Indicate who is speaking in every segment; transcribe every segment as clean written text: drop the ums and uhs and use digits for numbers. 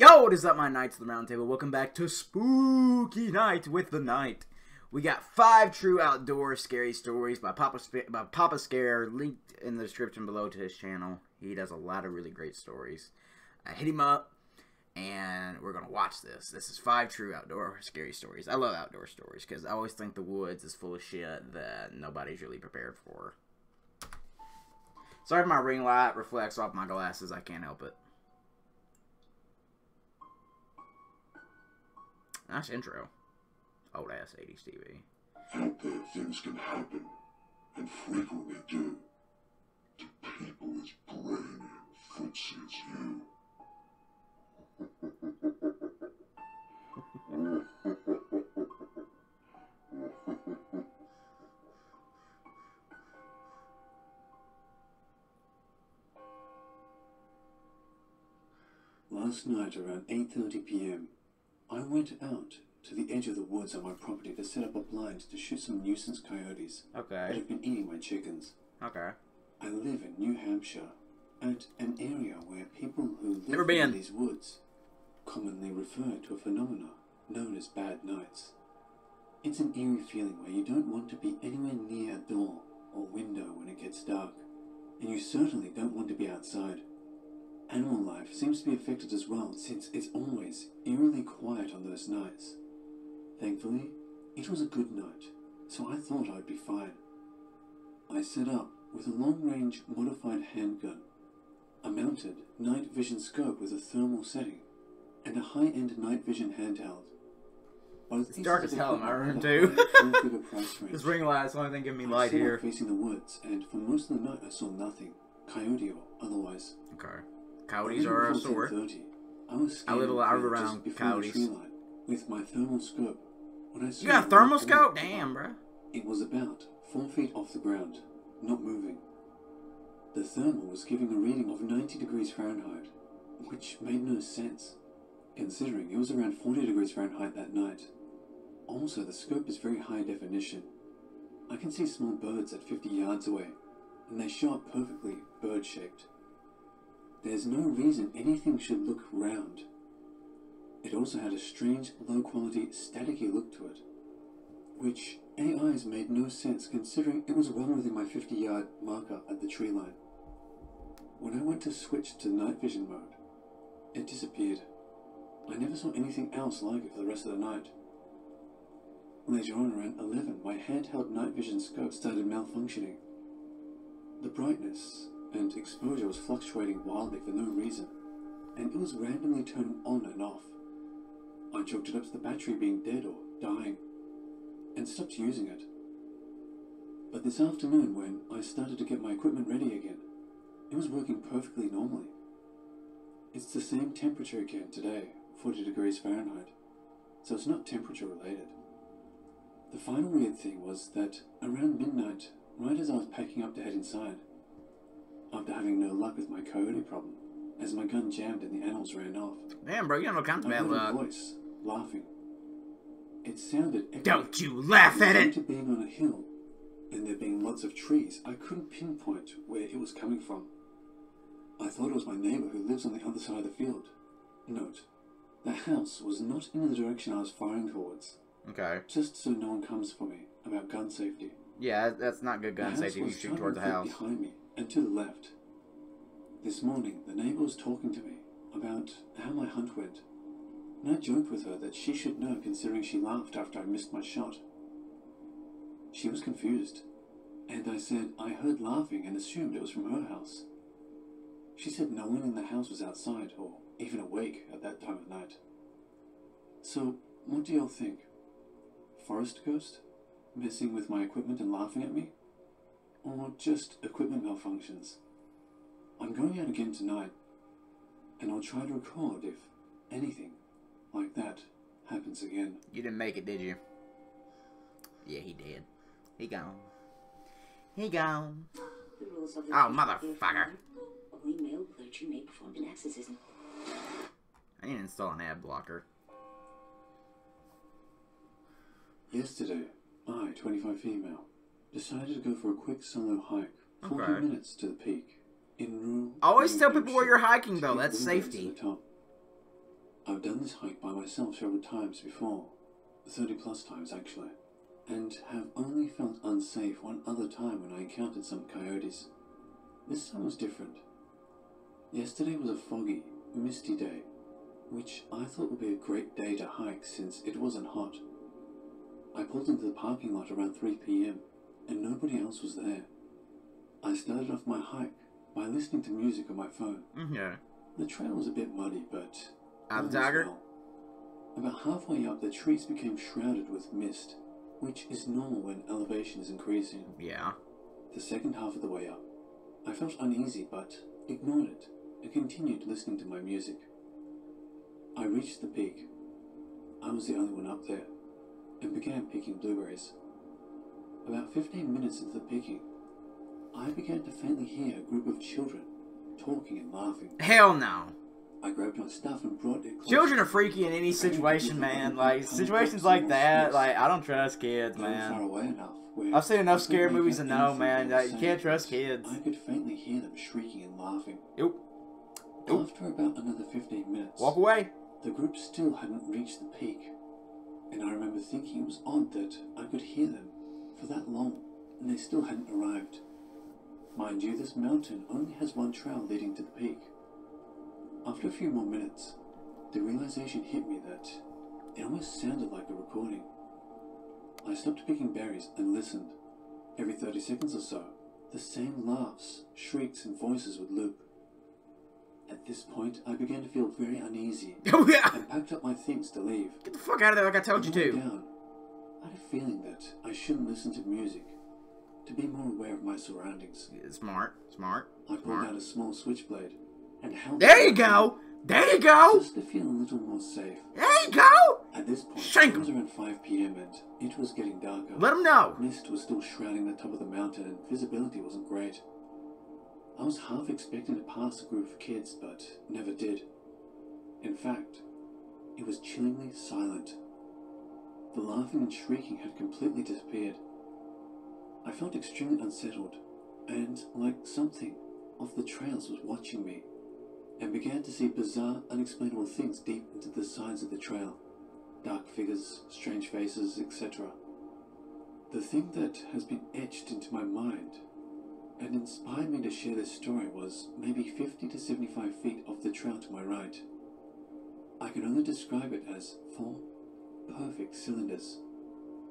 Speaker 1: Yo, what is up, my Knights of the Round Table? Welcome back to Spooky Night with the Knight. We got 5 true outdoor scary stories by Papa Scare, linked in the description below to his channel. He does a lot of really great stories. I hit him up, and we're going to watch this. This is 5 true outdoor scary stories. I love outdoor stories, because I always think the woods is full of shit that nobody's really prepared for. Sorry if my ring light reflects off my glasses. I can't help it. Nice intro. Old ass 80s TV.
Speaker 2: Out there, things can happen, and frequently do, to people as brainy and footsie as you.
Speaker 3: Last night around 8:30 p.m. I went out to the edge of the woods on my property to set up a blind to shoot some nuisance coyotes that have been eating my chickens.
Speaker 1: Okay.
Speaker 3: I live in New Hampshire, at an area where people who
Speaker 1: Never
Speaker 3: live
Speaker 1: been.
Speaker 3: in these woods commonly refer to a phenomenon known as bad nights. It's an eerie feeling where you don't want to be anywhere near a door or window when it gets dark, and you certainly don't want to be outside. Animal life seems to be affected as well, since it's always eerily quiet on those nights. Thankfully, it was a good night, so I thought I'd be fine. I set up with a long-range modified handgun, a mounted night vision scope with a thermal setting, and a high-end night vision handheld.
Speaker 1: It's dark as hell in my room too. This ring light is the only thing giving me light here.
Speaker 3: Facing the woods, and for most of the night I saw nothing, coyote or otherwise.
Speaker 1: Okay. Coyotes are a sore. I live around coyotes.
Speaker 3: With my thermal scope, when I saw
Speaker 1: You got a thermal scope? Damn, bro.
Speaker 3: It was about 4 feet off the ground, not moving. The thermal was giving a reading of 90 degrees Fahrenheit, which made no sense, considering it was around 40 degrees Fahrenheit that night. Also, the scope is very high definition. I can see small birds at 50 yards away, and they show up perfectly bird-shaped. There's no reason anything should look round. It also had a strange, low-quality, staticky look to it, which AIs made no sense considering it was well within my 50-yard marker at the tree line. When I went to switch to night vision mode, it disappeared. I never saw anything else like it for the rest of the night. Later on, around 11, my handheld night vision scope started malfunctioning. The brightness and exposure was fluctuating wildly for no reason, and it was randomly turning on and off. I chalked it up to the battery being dead or dying, and stopped using it. But this afternoon, when I started to get my equipment ready again, it was working perfectly normally. It's the same temperature again today, 40 degrees Fahrenheit, so it's not temperature related. The final weird thing was that around midnight, right as I was packing up to head inside, after having no luck with my coyote problem, as my gun jammed and the animals ran off.
Speaker 1: Damn, bro, you don't know kind of
Speaker 3: I
Speaker 1: bad
Speaker 3: heard
Speaker 1: luck.
Speaker 3: a voice, laughing. It sounded echoey.
Speaker 1: Don't you laugh at it!
Speaker 3: Due to being on a hill, and there being lots of trees, I couldn't pinpoint where it was coming from. I thought it was my neighbor who lives on the other side of the field. Note, the house was not in the direction I was firing towards.
Speaker 1: Okay.
Speaker 3: Just so no one comes for me about gun safety.
Speaker 1: Yeah, that's not good gun safety if you shoot towards the house.
Speaker 3: Behind me and to the left. This morning, the neighbor was talking to me about how my hunt went, and I joked with her that she should know considering she laughed after I missed my shot. She was confused, and I said I heard laughing and assumed it was from her house. She said no one in the house was outside or even awake at that time of night. So, what do y'all think? Forest ghost? Messing with my equipment and laughing at me? Or just equipment malfunctions? I'm going out again tonight, and I'll try to record if anything like that happens again.
Speaker 1: You didn't make it, did you? Yeah, he did. He gone. He gone.
Speaker 4: The rules of the
Speaker 1: Oh, motherfucker.
Speaker 4: Only male clergy may perform an exorcism.
Speaker 1: I need to install an ad blocker.
Speaker 3: Yesterday, I, 25 female, decided to go for a quick solo hike, 40
Speaker 1: Okay.
Speaker 3: minutes to the peak, in rural
Speaker 1: Always
Speaker 3: New
Speaker 1: tell people where
Speaker 3: Hampshire
Speaker 1: you're hiking,
Speaker 3: to
Speaker 1: though.
Speaker 3: get
Speaker 1: That's
Speaker 3: windows to
Speaker 1: safety.
Speaker 3: the top. I've done this hike by myself several times before, 30 plus times actually, and have only felt unsafe one other time when I encountered some coyotes. This time was different. Yesterday was a foggy, misty day, which I thought would be a great day to hike since it wasn't hot. I pulled into the parking lot around 3 p.m. and nobody else was there. I started off my hike by listening to music on my phone.
Speaker 1: Yeah.
Speaker 3: The trail was a bit muddy, but
Speaker 1: Out of the
Speaker 3: all was
Speaker 1: tiger?
Speaker 3: well. About halfway up, the trees became shrouded with mist, which is normal when elevation is increasing.
Speaker 1: Yeah.
Speaker 3: The second half of the way up, I felt uneasy but ignored it and continued listening to my music. I reached the peak. I was the only one up there and began picking blueberries. About 15 minutes into the picking, I began to faintly hear a group of children talking and laughing.
Speaker 1: Hell no.
Speaker 3: I grabbed my stuff and brought it closer.
Speaker 1: Children are freaky in any situation, man. Like, situations like that, like, I don't trust kids,
Speaker 3: They were far
Speaker 1: man.
Speaker 3: away enough where
Speaker 1: I've seen enough
Speaker 3: I couldn't
Speaker 1: scary
Speaker 3: make
Speaker 1: movies
Speaker 3: out
Speaker 1: to know,
Speaker 3: anything
Speaker 1: man,
Speaker 3: they were
Speaker 1: that you
Speaker 3: saying,
Speaker 1: can't trust
Speaker 3: but
Speaker 1: kids.
Speaker 3: I could faintly hear them shrieking and laughing.
Speaker 1: Oop. Oop.
Speaker 3: After about another 15 minutes,
Speaker 1: Walk away.
Speaker 3: the group still hadn't reached the peak, and I remember thinking it was odd that I could hear them for that long, and they still hadn't arrived. Mind you, this mountain only has one trail leading to the peak. After a few more minutes, the realization hit me that it almost sounded like a recording. I stopped picking berries and listened. Every 30 seconds or so, the same laughs, shrieks, and voices would loop. At this point, I began to feel very uneasy
Speaker 1: Oh, yeah.
Speaker 3: and packed up my things to leave.
Speaker 1: Get the fuck out of there like I told you
Speaker 3: On the way
Speaker 1: to.
Speaker 3: down, I had a feeling that I shouldn't listen to music, to be more aware of my surroundings.
Speaker 1: Smart. Smart.
Speaker 3: I pulled
Speaker 1: Smart.
Speaker 3: out a small switchblade and held
Speaker 1: There
Speaker 3: it
Speaker 1: you go. There you go.
Speaker 3: just to feel a little more safe.
Speaker 1: There you go.
Speaker 3: At this point,
Speaker 1: Shank
Speaker 3: it was around 5 p.m. and it was getting darker.
Speaker 1: Let them know.
Speaker 3: Mist was still shrouding the top of the mountain and visibility wasn't great. I was half expecting to pass a group of kids, but never did. In fact, it was chillingly silent. The laughing and shrieking had completely disappeared. I felt extremely unsettled, and like something off the trails was watching me, and began to see bizarre, unexplainable things deep into the sides of the trail. Dark figures, strange faces, etc. The thing that has been etched into my mind and inspired me to share this story was maybe 50 to 75 feet off the trail to my right. I can only describe it as 4 perfect cylinders,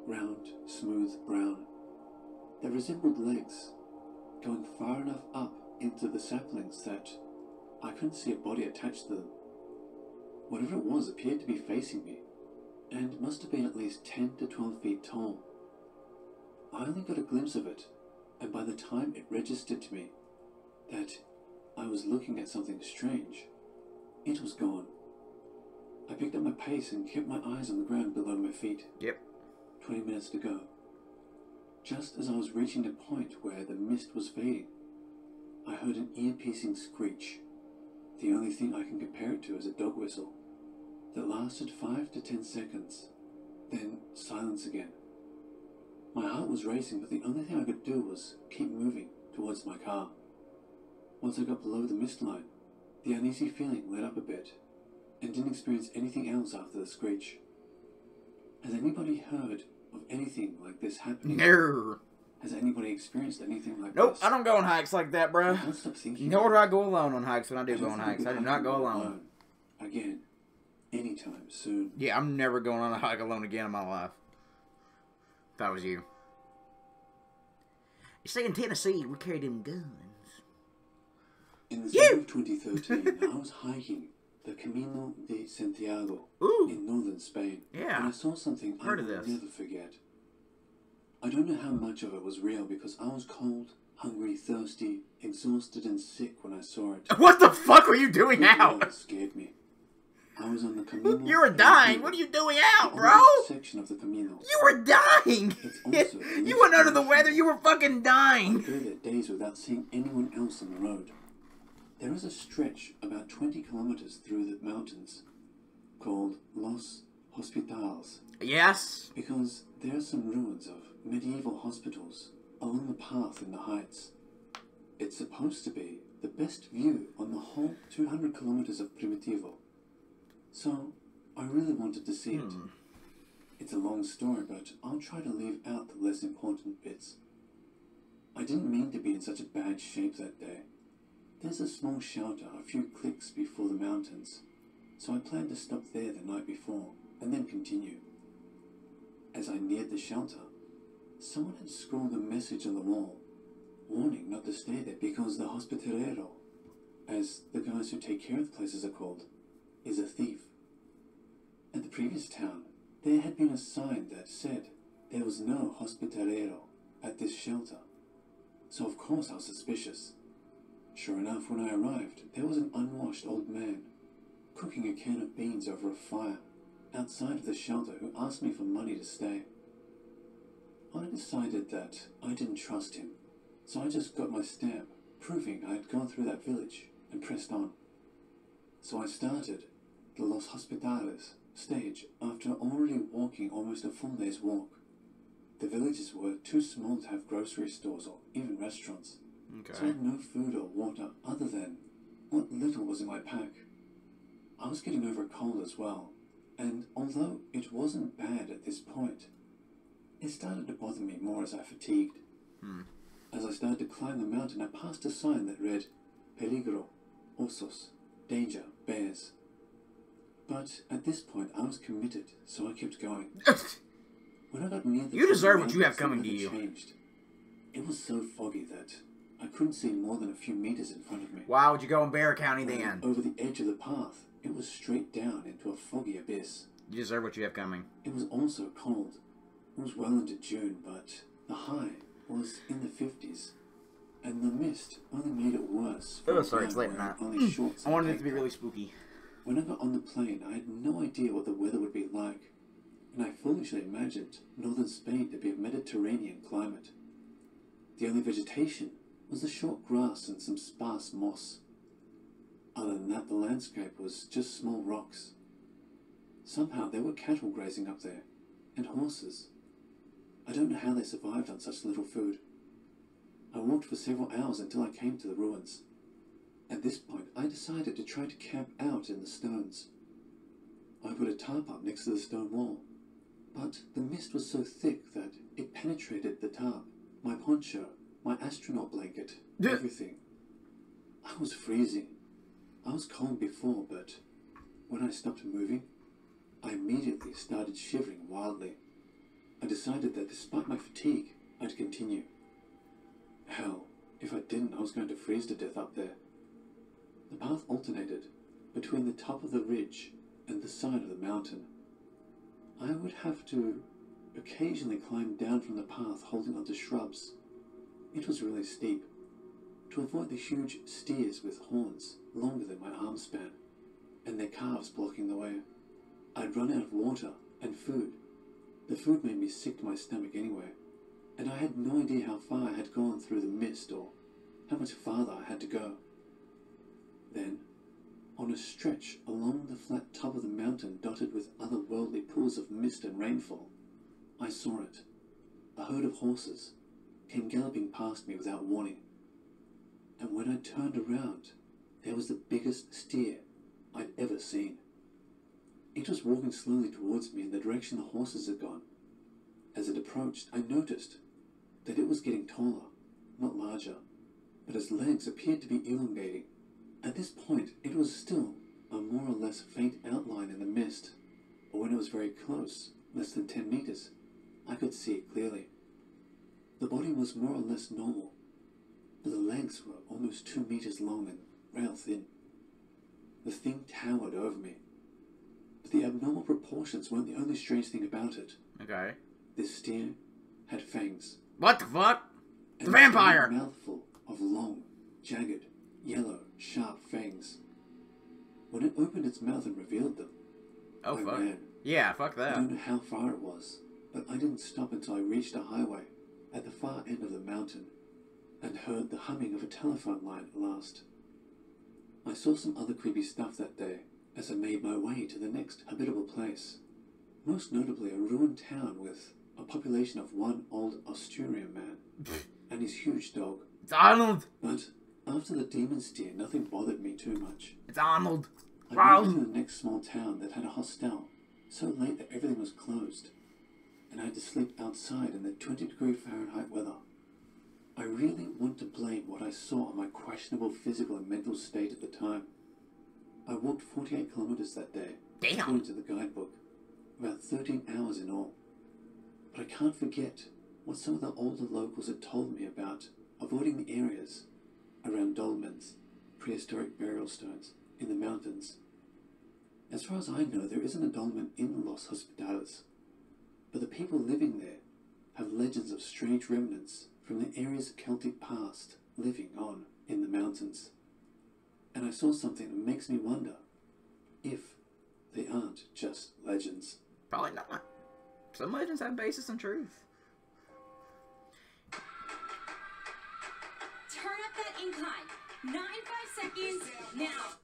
Speaker 3: round, smooth, brown, that resembled legs, going far enough up into the saplings that I couldn't see a body attached to them. Whatever it was appeared to be facing me, and must have been at least 10 to 12 feet tall. I only got a glimpse of it, and by the time it registered to me that I was looking at something strange, it was gone. I picked up my pace and kept my eyes on the ground below my feet.
Speaker 1: Yep.
Speaker 3: 20 minutes to go. Just as I was reaching the point where the mist was fading, I heard an ear-piercing screech. The only thing I can compare it to is a dog whistle that lasted 5 to 10 seconds, then silence again. My heart was racing, but the only thing I could do was keep moving towards my car. Once I got below the mist line, the uneasy feeling let up a bit, and didn't experience anything else after the screech. Has anybody heard of anything like this happening?
Speaker 1: No.
Speaker 3: Has anybody experienced anything like
Speaker 1: Nope.
Speaker 3: this?
Speaker 1: I don't go on hikes like that,
Speaker 3: I
Speaker 1: bro.
Speaker 3: can't stop thinking.
Speaker 1: Nor do I go alone on hikes when I do
Speaker 3: don't
Speaker 1: go on
Speaker 3: think
Speaker 1: hikes.
Speaker 3: we'll
Speaker 1: I do
Speaker 3: have
Speaker 1: not
Speaker 3: to
Speaker 1: go
Speaker 3: go
Speaker 1: alone.
Speaker 3: Again, anytime soon.
Speaker 1: Yeah, I'm never going on a hike alone again in my life. If that was you. You see, in Tennessee, we carry them guns.
Speaker 3: In the summer of 2013, I was hiking the Camino de Santiago
Speaker 1: Ooh.
Speaker 3: in northern Spain.
Speaker 1: Yeah.
Speaker 3: And I saw something I
Speaker 1: Heard of
Speaker 3: will
Speaker 1: this.
Speaker 3: never forget. I don't know how much of it was real because I was cold, hungry, thirsty, exhausted, and sick when I saw it.
Speaker 1: What the fuck were you doing
Speaker 3: Nothing
Speaker 1: out?
Speaker 3: else scared me. I was on the Camino.
Speaker 1: You were dying. What are you doing out,
Speaker 3: the
Speaker 1: bro?
Speaker 3: oldest section of the Camino.
Speaker 1: You were dying.
Speaker 3: It's also
Speaker 1: You weren't under the weather. You were fucking
Speaker 3: I
Speaker 1: dying.
Speaker 3: go there days without seeing anyone else on the road. There is a stretch about 20 kilometers through the mountains called Los Hospitales
Speaker 1: Yes.
Speaker 3: because there are some ruins of medieval hospitals along the path in the heights. It's supposed to be the best view on the whole 200 kilometers of Primitivo. So, I really wanted to see it. It's a long story, but I'll try to leave out the less important bits. I didn't mean to be in such a bad shape that day. There's a small shelter a few clicks before the mountains, so I planned to stop there the night before and then continue. As I neared the shelter, someone had scrawled a message on the wall, warning not to stay there because the hospitalero, as the guys who take care of the places are called, is a thief. At the previous town, there had been a sign that said there was no hospitalero at this shelter, so of course I was suspicious. Sure enough, when I arrived, there was an unwashed old man cooking a can of beans over a fire outside of the shelter who asked me for money to stay. I decided that I didn't trust him, so I just got my stamp, proving I had gone through that village, and pressed on. So I started the Los Hospitales stage after already walking almost a full day's walk. The villages were too small to have grocery stores or even restaurants, so I had no food or water other than what little was in my pack. I was getting over a cold as well, and although it wasn't bad at this point, it started to bother me more as I fatigued. As I started to climb the mountain, I passed a sign that read, Peligro, osos, danger, bears. But at this point, I was committed, so I kept going. When I got near the
Speaker 1: You deserve
Speaker 3: top,
Speaker 1: what you have
Speaker 3: the
Speaker 1: coming to
Speaker 3: weather
Speaker 1: you.
Speaker 3: changed. It was so foggy that I couldn't see more than a few meters in front of me.
Speaker 1: Why would you go in Bear County
Speaker 3: When
Speaker 1: then?
Speaker 3: over the edge of the path, it was straight down into a foggy abyss.
Speaker 1: You deserve what you have coming.
Speaker 3: It was also cold. It was well into June, but the high was in the 50s, and the mist only made it worse.
Speaker 1: Oh, sorry, it's late night.
Speaker 3: Only shorts
Speaker 1: I
Speaker 3: and
Speaker 1: wanted it
Speaker 3: tank
Speaker 1: to be
Speaker 3: top.
Speaker 1: really spooky.
Speaker 3: When I got on the plane, I had no idea what the weather would be like, and I foolishly imagined northern Spain to be a Mediterranean climate. The only vegetation was the short grass and some sparse moss. Other than that, the landscape was just small rocks. Somehow there were cattle grazing up there, and horses. I don't know how they survived on such little food. I walked for several hours until I came to the ruins. At this point, I decided to try to camp out in the stones. I put a tarp up next to the stone wall, but the mist was so thick that it penetrated the tarp, my poncho, my astronaut blanket, everything. I was freezing. I was cold before, but when I stopped moving, I immediately started shivering wildly. I decided that despite my fatigue, I'd continue. Hell, if I didn't, I was going to freeze to death up there. The path alternated between the top of the ridge and the side of the mountain. I would have to occasionally climb down from the path holding onto shrubs. It was really steep. To avoid the huge steers with horns longer than my arm span, and their calves blocking the way, I'd run out of water and food. The food made me sick to my stomach anyway, and I had no idea how far I had gone through the mist or how much farther I had to go. Then, on a stretch along the flat top of the mountain dotted with otherworldly pools of mist and rainfall, I saw it. A herd of horses came galloping past me without warning. And when I turned around, there was the biggest steer I'd ever seen. It was walking slowly towards me in the direction the horses had gone. As it approached, I noticed that it was getting taller, not larger, but its legs appeared to be elongating. At this point, it was still a more or less faint outline in the mist, but when it was very close, less than 10 meters, I could see it clearly. The body was more or less normal, but the legs were almost 2 meters long and rail thin. The thing towered over me, but the abnormal proportions weren't the only strange thing about it.
Speaker 1: Okay.
Speaker 3: This steer had fangs.
Speaker 1: What the fuck?
Speaker 3: and
Speaker 1: The vampire!
Speaker 3: A mouthful of long, jagged, yellow, sharp fangs. When it opened its mouth and revealed them,
Speaker 1: Oh,
Speaker 3: I
Speaker 1: fuck.
Speaker 3: ran.
Speaker 1: Yeah, fuck
Speaker 3: I
Speaker 1: that.
Speaker 3: don't know how far it was, but I didn't stop until I reached a highway at the far end of the mountain and heard the humming of a telephone line at last. I saw some other creepy stuff that day as I made my way to the next habitable place, most notably a ruined town with a population of one old Asturian man and his huge dog.
Speaker 1: It's Arnold!
Speaker 3: But after the demon steer, nothing bothered me too much.
Speaker 1: It's Arnold!
Speaker 3: I moved to the next small town that had a hostel, so late that everything was closed, and I had to sleep outside in the 20-degree Fahrenheit weather. I really want to blame what I saw on my questionable physical and mental state at the time. I walked 48 kilometers that day, according to the guidebook, about 13 hours in all. But I can't forget what some of the older locals had told me about avoiding the areas around dolmens, prehistoric burial stones, in the mountains. As far as I know, there isn't a dolmen in Los Hospitales, but the people living there have legends of strange remnants from the area's Celtic past living on in the mountains. And I saw something that makes me wonder if they aren't just legends.
Speaker 1: Probably not. Some legends have basis in truth.
Speaker 5: Turn up that incline. 95 seconds now.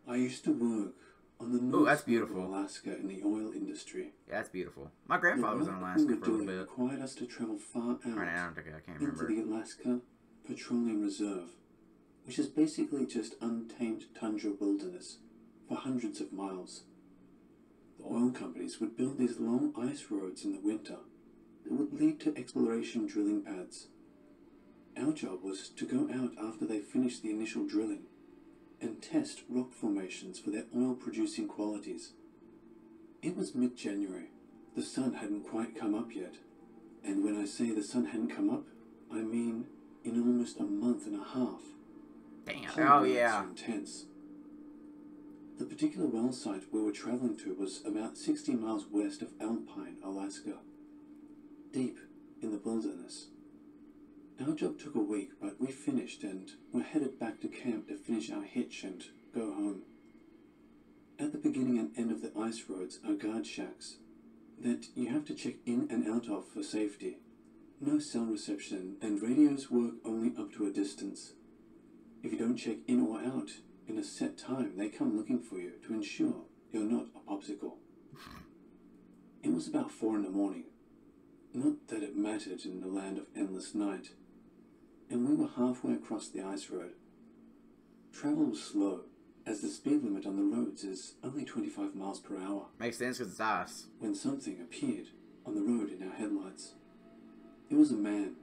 Speaker 3: I used to work on the
Speaker 1: Ooh, that's
Speaker 3: north
Speaker 1: beautiful.
Speaker 3: of Alaska in the oil industry.
Speaker 1: Yeah, that's beautiful. My grandfather was in
Speaker 3: The
Speaker 1: Alaska
Speaker 3: work
Speaker 1: for a
Speaker 3: we were
Speaker 1: little
Speaker 3: doing
Speaker 1: bit.
Speaker 3: required us to travel far out
Speaker 1: Right now, I can't
Speaker 3: into
Speaker 1: remember.
Speaker 3: the Alaska Petroleum Reserve, which is basically just untamed tundra wilderness for hundreds of miles. The oil companies would build these long ice roads in the winter that would lead to exploration drilling pads. Our job was to go out after they finished the initial drilling and test rock formations for their oil-producing qualities. It was mid-January. The sun hadn't quite come up yet. And when I say the sun hadn't come up, I mean in almost a month and a half.
Speaker 1: Damn.
Speaker 3: Cold
Speaker 1: Oh,
Speaker 3: nights
Speaker 1: yeah.
Speaker 3: were intense. The particular well site we were traveling to was about 60 miles west of Alpine, Alaska, deep in the wilderness. Our job took a week, but we finished and were headed back to camp to finish our hitch and go home. At the beginning and end of the ice roads are guard shacks that you have to check in and out of for safety. No cell reception, and radios work only up to a distance. If you don't check in or out in a set time, they come looking for you to ensure you're not a popsicle. It was about 4 in the morning. Not that it mattered in the land of endless night. And we were halfway across the ice road. Travel was slow, as the speed limit on the roads is only 25 miles per hour,
Speaker 1: Makes sense because it's ice.
Speaker 3: when something appeared on the road in our headlights. It was a man,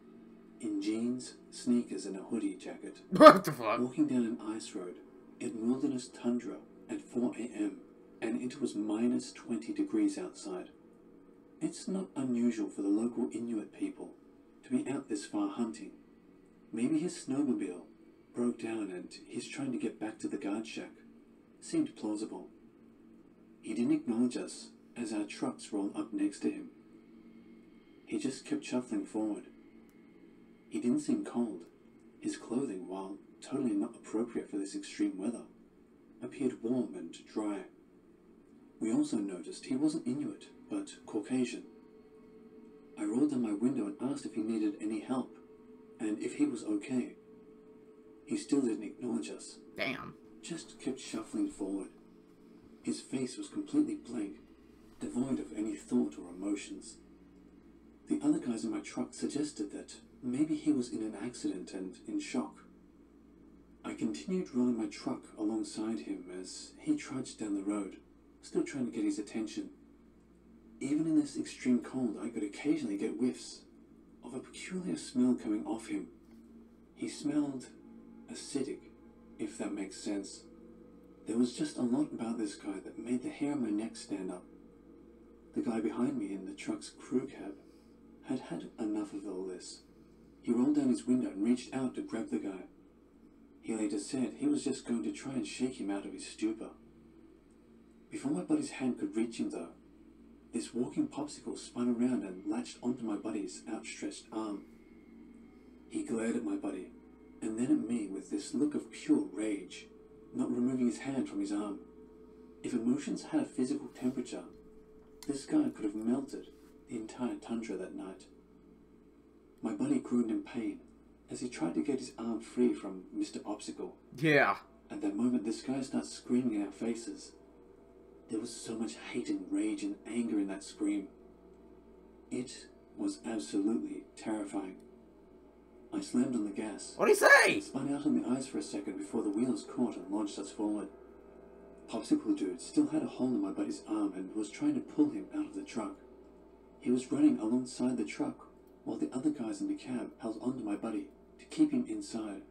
Speaker 3: in jeans, sneakers and a hoodie jacket,
Speaker 1: What the fuck?
Speaker 3: walking down an ice road in wilderness tundra at 4 a.m. and it was minus 20 degrees outside. It's not unusual for the local Inuit people to be out this far hunting. Maybe his snowmobile broke down and he's trying to get back to the guard shack. Seemed plausible. He didn't acknowledge us as our trucks rolled up next to him. He just kept shuffling forward. He didn't seem cold. His clothing, while totally not appropriate for this extreme weather, appeared warm and dry. We also noticed he wasn't Inuit, but Caucasian. I rolled down my window and asked if he needed any help, and if he was okay. He still didn't acknowledge us,
Speaker 1: Damn.
Speaker 3: just kept shuffling forward. His face was completely blank, devoid of any thought or emotions. The other guys in my truck suggested that maybe he was in an accident and in shock. I continued rolling my truck alongside him as he trudged down the road, still trying to get his attention. Even in this extreme cold, I could occasionally get whiffs of a peculiar smell coming off him. He smelled acidic, if that makes sense. There was just a lot about this guy that made the hair on my neck stand up. The guy behind me in the truck's crew cab had had enough of all this. He rolled down his window and reached out to grab the guy. He later said he was just going to try and shake him out of his stupor. Before my buddy's hand could reach him though, this walking popsicle spun around and latched onto my buddy's outstretched arm. He glared at my buddy, and then at me with this look of pure rage, not removing his hand from his arm. If emotions had a physical temperature, this guy could have melted the entire tundra that night. My buddy groaned in pain as he tried to get his arm free from Mr. Popsicle.
Speaker 1: Yeah.
Speaker 3: At that moment, this guy starts screaming in our faces. There was so much hate and rage and anger in that scream. It was absolutely terrifying. I slammed on the gas.
Speaker 1: What'd he say?
Speaker 3: Spun out on the ice for a second before the wheels caught and launched us forward. Popsicle Dude still had a hold in my buddy's arm and was trying to pull him out of the truck. He was running alongside the truck while the other guys in the cab held onto my buddy to keep him inside.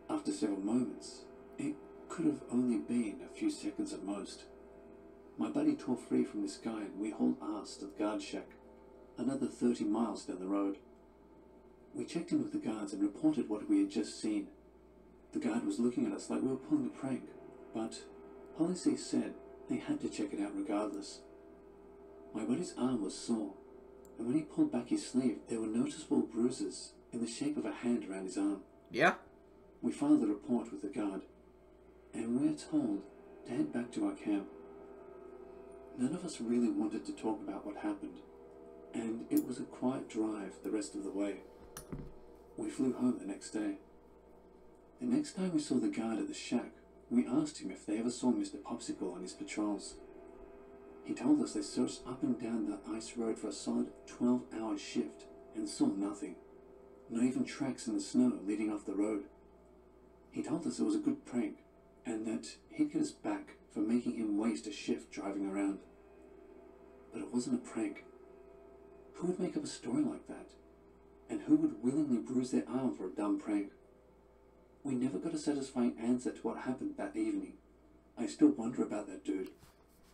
Speaker 3: After several moments, it could have only been a few seconds at most, my buddy tore free from this guy and we hauled ass to the guard shack, another 30 miles down the road. We checked in with the guards and reported what we had just seen. The guard was looking at us like we were pulling a prank, but policy said they had to check it out regardless. My buddy's arm was sore, and when he pulled back his sleeve, there were noticeable bruises in the shape of a hand around his arm.
Speaker 1: Yeah?
Speaker 3: We filed the report with the guard, and we're told to head back to our camp. None of us really wanted to talk about what happened, and it was a quiet drive the rest of the way. We flew home the next day. The next time we saw the guard at the shack, we asked him if they ever saw Mr. Popsicle on his patrols. He told us they searched up and down the ice road for a solid 12-hour shift and saw nothing. Not even tracks in the snow leading off the road. He told us it was a good prank and that he'd get us back for making him waste a shift driving around. But it wasn't a prank. Who would make up a story like that? And who would willingly bruise their arm for a dumb prank? We never got a satisfying answer to what happened that evening. I still wonder about that dude.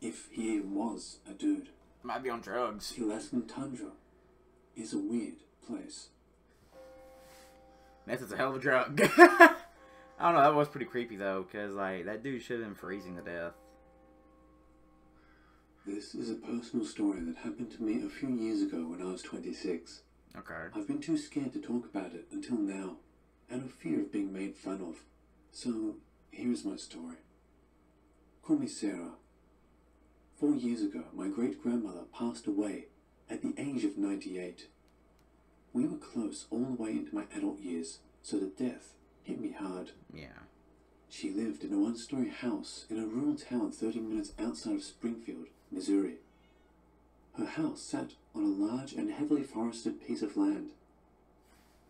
Speaker 3: If he even was a dude.
Speaker 1: Might be on drugs.
Speaker 3: The Alaskan tundra is a weird place.
Speaker 1: Meth is a hell of a drug. I don't know, that was pretty creepy though, because like that dude should have been freezing to death.
Speaker 3: This is a personal story that happened to me a few years ago when I was 26.
Speaker 1: Okay.
Speaker 3: I've been too scared to talk about it until now, out of fear of being made fun of. So, here's my story. Call me Sarah. 4 years ago, my great-grandmother passed away at the age of 98. We were close all the way into my adult years, so the death hit me hard.
Speaker 1: Yeah.
Speaker 3: She lived in a one-story house in a rural town 30 minutes outside of Springfield, Missouri. Her house sat on a large and heavily forested piece of land.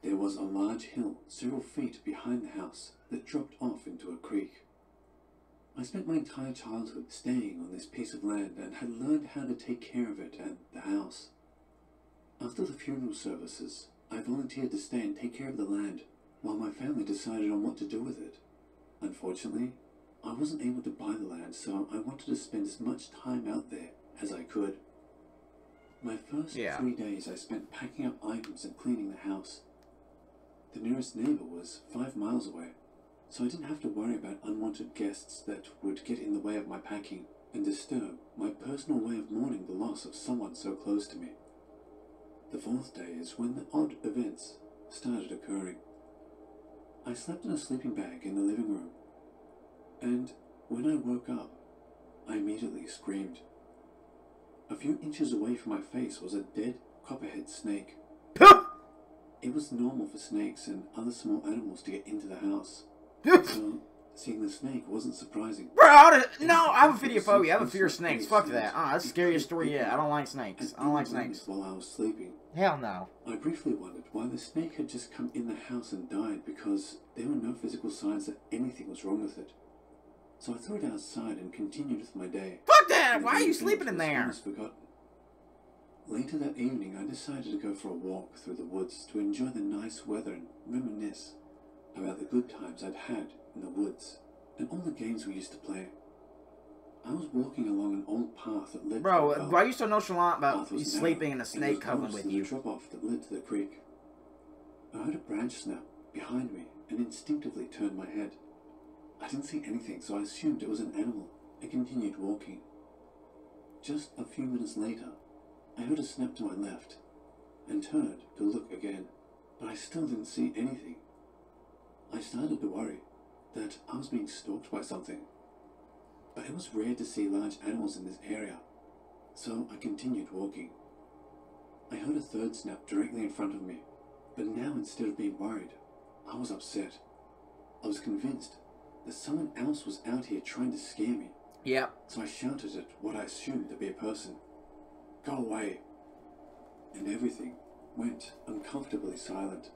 Speaker 3: There was a large hill several feet behind the house that dropped off into a creek. I spent my entire childhood staying on this piece of land and had learned how to take care of it and the house. After the funeral services, I volunteered to stay and take care of the land while my family decided on what to do with it. Unfortunately, I wasn't able to buy the land, so I wanted to spend as much time out there as I could. My first 3 days I spent packing up items and cleaning the house. The nearest neighbor was 5 miles away, so I didn't have to worry about unwanted guests that would get in the way of my packing and disturb my personal way of mourning the loss of someone so close to me. The 4th day is when the odd events started occurring. I slept in a sleeping bag in the living room, and when I woke up, I immediately screamed. A few inches away from my face was a dead copperhead snake. It was normal for snakes and other small animals to get into the house, so seeing the snake wasn't surprising.
Speaker 1: Bro, no, I have a phobia. I have a fear of snakes. Fuck that. That's the scariest story yet. I don't like snakes. I don't like snakes.
Speaker 3: While I was sleeping,
Speaker 1: hell no.
Speaker 3: I briefly wondered why the snake had just come in the house and died, because there were no physical signs that anything was wrong with it. So I threw it outside and continued with my day.
Speaker 1: Fuck that! Why are you sleeping in there?
Speaker 3: Almost forgotten. Later that evening, I decided to go for a walk through the woods to enjoy the nice weather and reminisce about the good times I'd had in the woods and all the games we used to play. I was walking along an old path that led to
Speaker 1: Bro, why are you so nonchalant about you sleeping and a snake cuddling with you?
Speaker 3: Drop-off that led to the creek. I heard a branch snap behind me and instinctively turned my head. I didn't see anything, so I assumed it was an animal and continued walking. Just a few minutes later, I heard a snap to my left and turned to look again, but I still didn't see anything. I started to worry that I was being stalked by something, but it was rare to see large animals in this area, so I continued walking. I heard a third snap directly in front of me, but now instead of being worried, I was upset. I was convinced that someone else was out here trying to scare me.
Speaker 1: Yep.
Speaker 3: So I shouted at what I assumed to be a person, "Go away!" And everything went uncomfortably silent.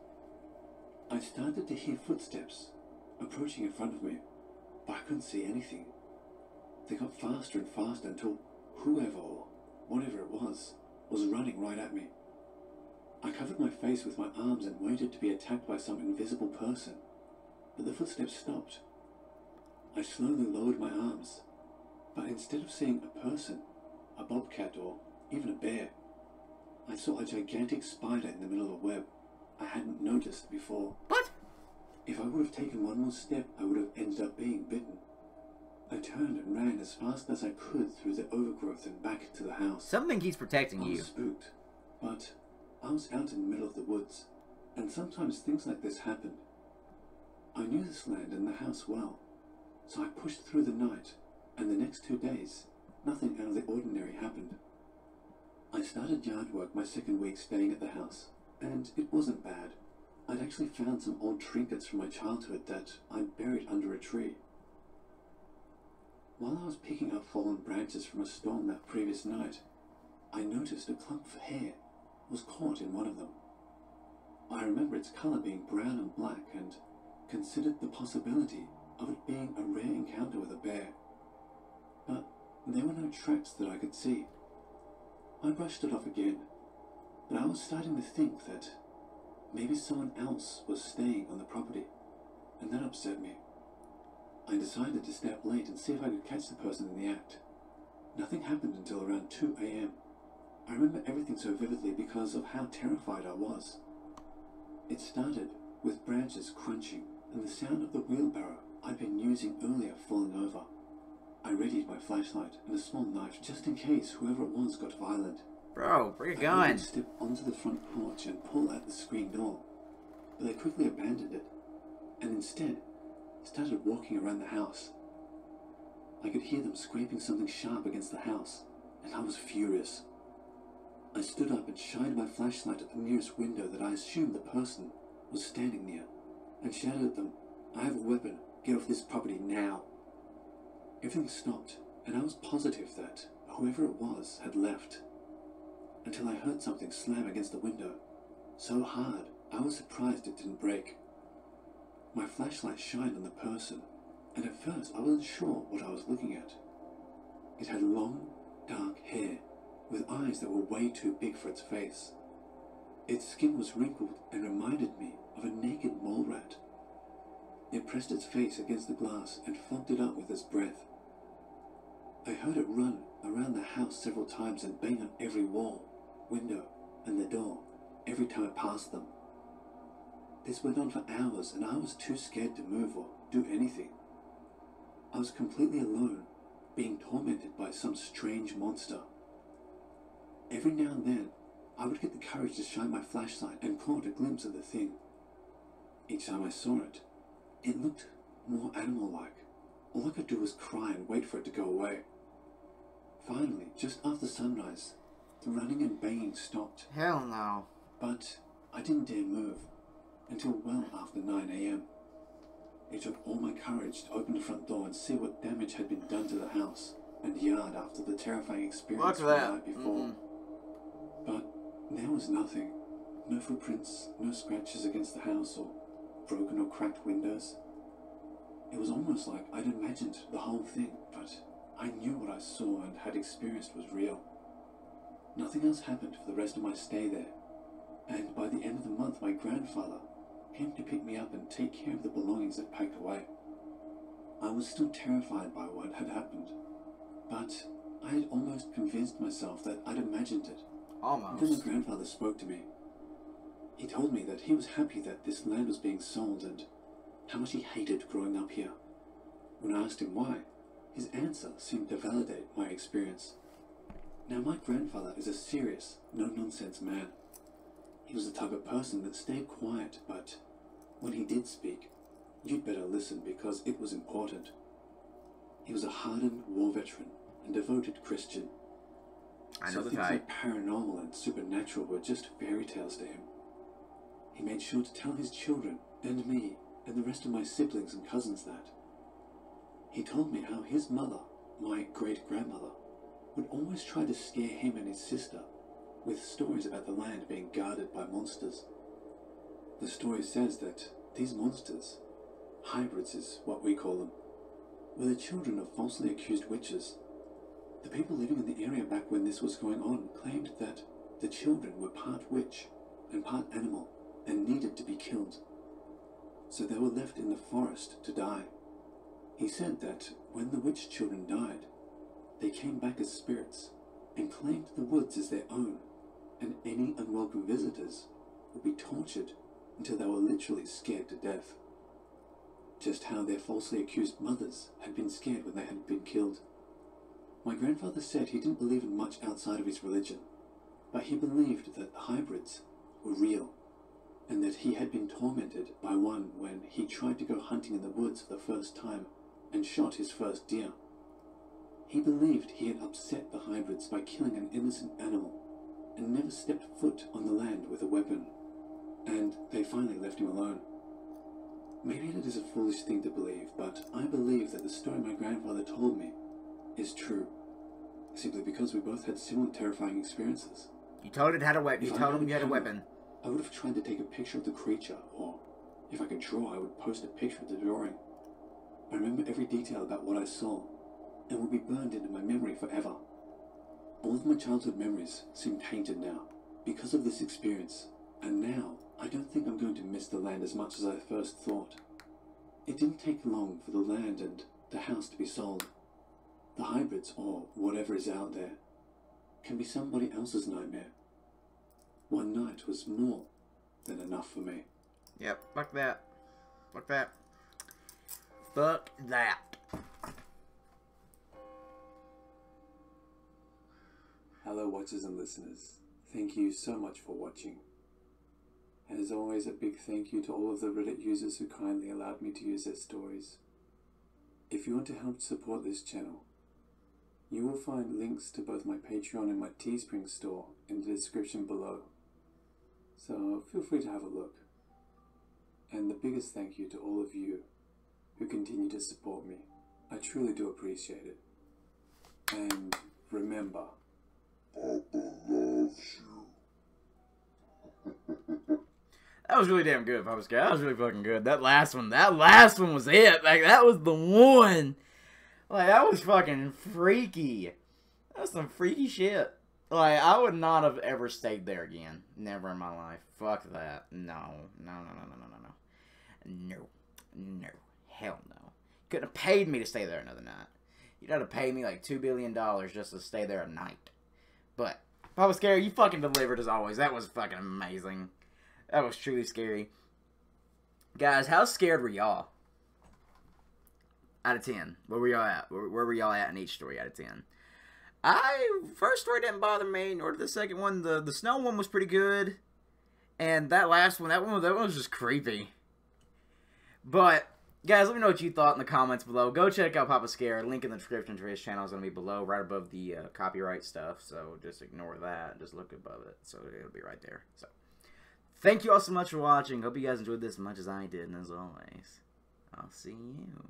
Speaker 3: I started to hear footsteps approaching in front of me, but I couldn't see anything. They got faster and faster until whoever or whatever it was running right at me. I covered my face with my arms and waited to be attacked by some invisible person, but the footsteps stopped. I slowly lowered my arms, but instead of seeing a person, a bobcat or even a bear, I saw a gigantic spider in the middle of a web I hadn't noticed before.
Speaker 1: What?
Speaker 3: If I would have taken one more step, I would have ended up being bitten. I turned and ran as fast as I could through the overgrowth and back into the house.
Speaker 1: Something keeps protecting
Speaker 3: I
Speaker 1: you.
Speaker 3: was spooked, but I was out in the middle of the woods, and sometimes things like this happened. I knew this land and the house well, so I pushed through the night, and the next 2 days, nothing out of the ordinary happened. I started yard work my second week staying at the house, and it wasn't bad. I'd actually found some old trinkets from my childhood that I'd buried under a tree. While I was picking up fallen branches from a storm that previous night, I noticed a clump of hair was caught in one of them. I remember its color being brown and black and considered the possibility of it being a rare encounter with a bear. But there were no tracks that I could see. I brushed it off again, but I was starting to think that maybe someone else was staying on the property, and that upset me. I decided to stay up late and see if I could catch the person in the act. Nothing happened until around 2 a.m. I remember everything so vividly because of how terrified I was. It started with branches crunching and the sound of the wheelbarrow I'd been using earlier falling over. I readied my flashlight and a small knife just in case whoever it was got violent.
Speaker 1: Bro, bring a
Speaker 3: I
Speaker 1: gun.
Speaker 3: could step onto the front porch and pull at the screen door, but I quickly abandoned it, and instead started walking around the house. I could hear them scraping something sharp against the house, and I was furious. I stood up and shined my flashlight at the nearest window that I assumed the person was standing near, and shouted at them, "I have a weapon, get off this property now." Everything stopped, and I was positive that whoever it was had left, until I heard something slam against the window, so hard I was surprised it didn't break. My flashlight shined on the person, and at first I wasn't sure what I was looking at. It had long, dark hair, with eyes that were way too big for its face. Its skin was wrinkled and reminded me of a naked mole rat. It pressed its face against the glass and fogged it up with its breath. I heard it run around the house several times and bang on every wall, window, and the door every time I passed them. This went on for hours, and I was too scared to move or do anything. I was completely alone, being tormented by some strange monster. Every now and then, I would get the courage to shine my flashlight and caught a glimpse of the thing. Each time I saw it, it looked more animal-like. All I could do was cry and wait for it to go away. Finally, just after sunrise, the running and banging stopped,
Speaker 1: Hell no.
Speaker 3: but I didn't dare move until well after 9 a.m. It took all my courage to open the front door and see what damage had been done to the house and yard after the terrifying experience
Speaker 1: Look
Speaker 3: from
Speaker 1: at
Speaker 3: the
Speaker 1: that.
Speaker 3: night before. But there was nothing. No footprints, no scratches against the house or broken or cracked windows. It was almost like I'd imagined the whole thing, but I knew what I saw and had experienced was real. Nothing else happened for the rest of my stay there, and by the end of the month my grandfather came to pick me up and take care of the belongings I'd packed away. I was still terrified by what had happened, but I had almost convinced myself that I'd imagined it. Then my
Speaker 1: Almost.
Speaker 3: grandfather spoke to me. He told me that he was happy that this land was being sold and how much he hated growing up here. When I asked him why, his answer seemed to validate my experience. Now my grandfather is a serious, no-nonsense man. He was the type of person that stayed quiet, but when he did speak, you'd better listen because it was important. He was a hardened war veteran and devoted Christian.
Speaker 1: I know
Speaker 3: So
Speaker 1: the
Speaker 3: things
Speaker 1: type.
Speaker 3: like paranormal and supernatural were just fairy tales to him. He made sure to tell his children and me and the rest of my siblings and cousins that. He told me how his mother, my great-grandmother, would always try to scare him and his sister with stories about the land being guarded by monsters. The story says that these monsters, hybrids is what we call them, were the children of falsely accused witches. The people living in the area back when this was going on claimed that the children were part witch and part animal and needed to be killed. So they were left in the forest to die. He said that when the witch children died, they came back as spirits and claimed the woods as their own, and any unwelcome visitors would be tortured until they were literally scared to death. Just how their falsely accused mothers had been scared when they had been killed. My grandfather said he didn't believe in much outside of his religion, but he believed that the hybrids were real, and that he had been tormented by one when he tried to go hunting in the woods for the first time and shot his first deer. He believed he had upset the hybrids by killing an innocent animal and never stepped foot on the land with a weapon, and they finally left him alone. Maybe it is a foolish thing to believe, but I believe that the story my grandfather told me is true, simply because we both had similar terrifying experiences.
Speaker 1: You told it had a weapon. You told him you had a weapon.
Speaker 3: I would have tried to take a picture of the creature, or if I could draw, I would post a picture of the drawing. I remember every detail about what I saw, and will be burned into my memory forever. All of my childhood memories seem tainted now, because of this experience, and now I don't think I'm going to miss the land as much as I first thought. It didn't take long for the land and the house to be sold. The hybrids, or whatever is out there, can be somebody else's nightmare. One night was more than enough for me.
Speaker 1: Yep, fuck that. Fuck that. Fuck that.
Speaker 3: Hello watchers and listeners, thank you so much for watching. And as always, a big thank you to all of the Reddit users who kindly allowed me to use their stories. If you want to help support this channel, you will find links to both my Patreon and my Teespring store in the description below. So feel free to have a look. And the biggest thank you to all of you who continue to support me. I truly do appreciate it. And remember,
Speaker 2: Papa loves you.
Speaker 1: That was really damn good, Papa Scare. That was really fucking good. That last one was it. Like, that was the one. Like, that was fucking freaky. That was some freaky shit. Like, I would not have ever stayed there again. Never in my life. Fuck that. No. No. Hell no. Couldn't have paid me to stay there another night. You'd have to pay me like $2 billion just to stay there a night. But, Papa Scare, you fucking delivered as always. That was fucking amazing. That was truly scary. Guys, how scared were y'all? Out of 10. Where were y'all at? Where were y'all at in each story out of 10? First story didn't bother me, nor did the second one. The snow one was pretty good. And that last one, that one was just creepy. But, guys, let me know what you thought in the comments below. Go check out Papa Scare. Link in the description to his channel is going to be below, right above the copyright stuff. So just ignore that. Just look above it. So it'll be right there. So, thank you all so much for watching. Hope you guys enjoyed this as much as I did. And as always, I'll see you